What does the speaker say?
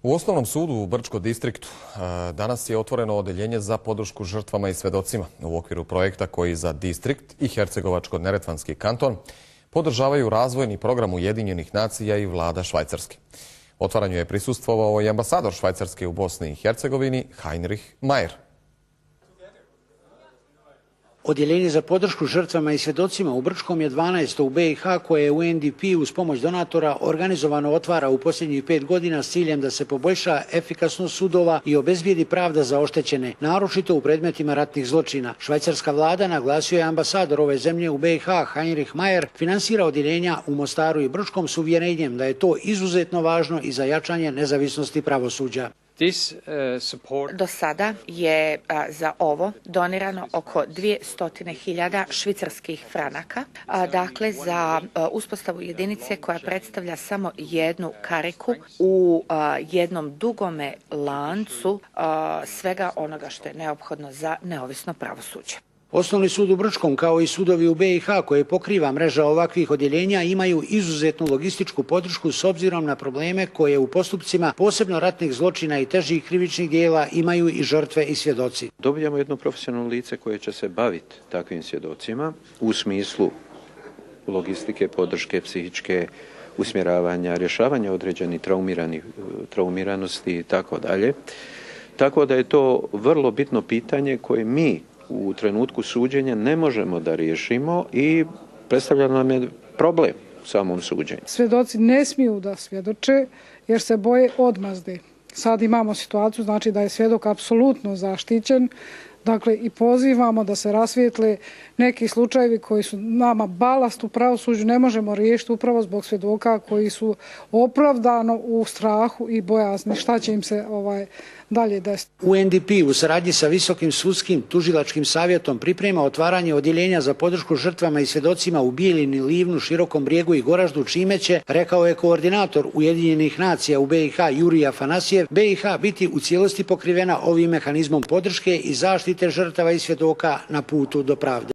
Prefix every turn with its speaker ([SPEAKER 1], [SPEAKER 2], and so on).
[SPEAKER 1] U Osnovnom sudu u Brčkom distriktu danas je otvoreno odeljenje za podršku žrtvama i svedocima u okviru projekta koji za distrikt i Hercegovačko-neretvanski kanton podržavaju razvojni program Ujedinjenih nacija i vlada Švajcarske. Otvaranju je prisustvovao i ambasador Švajcarske u Bosni i Hercegovini Heinrich Mayer.
[SPEAKER 2] Odjeljenje za podršku žrtvama i svjedocima u Brčkom je 12. u BiH koje je UNDP uz pomoć donatora organizovano otvara u posljednjih 5 godina s ciljem da se poboljša efikasnost sudova i obezbijedi pravda za oštećene, naročito u predmetima ratnih zločina. Švajcarska vlada, naglasio je ambasador ove zemlje u BiH Heinrich Mayer, finansira odjeljenja u Mostaru i Brčkom s uvjerenjem da je to izuzetno važno i za jačanje nezavisnosti pravosuđa.
[SPEAKER 3] Do sada je za ovo donirano oko 200.000 švicarskih franaka, dakle za uspostavu jedinice koja predstavlja samo jednu kariku u jednom dugome lancu svega onoga što je neophodno za neovisno pravosuđe.
[SPEAKER 2] Osnovni sud u Brčkom, kao i sudovi u BiH koje pokriva mreža ovakvih odjeljenja, imaju izuzetnu logističku podršku s obzirom na probleme koje u postupcima posebno ratnih zločina i težih krivičnih dijela imaju i žrtve i svjedoci.
[SPEAKER 4] Dobijamo jedno profesionalno lice koje će se baviti takvim svjedocima u smislu logistike, podrške, psihičke, usmjeravanja, rješavanja određenih traumiranosti i tako dalje. Tako da je to vrlo bitno pitanje koje mi u trenutku suđenja ne možemo da riješimo i predstavlja nam je problem u samom suđenju.
[SPEAKER 5] Svjedoci ne smiju da svjedoče jer se boje odmazde. Sad imamo situaciju, znači da je svjedok apsolutno zaštićen, dakle i pozivamo da se rasvijetle neki slučajevi koji su nama balast u pravosuđu, ne možemo riješiti upravo zbog svjedoka koji su opravdano u strahu i bojazni šta će im se dalje desiti.
[SPEAKER 2] UNDP u saradnji sa Visokim sudskim tužilačkim savjetom priprema otvaranje odjeljenja za podršku žrtvama i svjedocima u Bijeljini, Livnu, Širokom Brijegu i Goraždu, čime će, rekao je koordinator Ujedinjenih nacija u BiH Jurij Afanasjev, BiH biti u cijelosti pokrivena ovim mehanizmom podrške i zaštite žrtava i svjedoka na putu do pravde.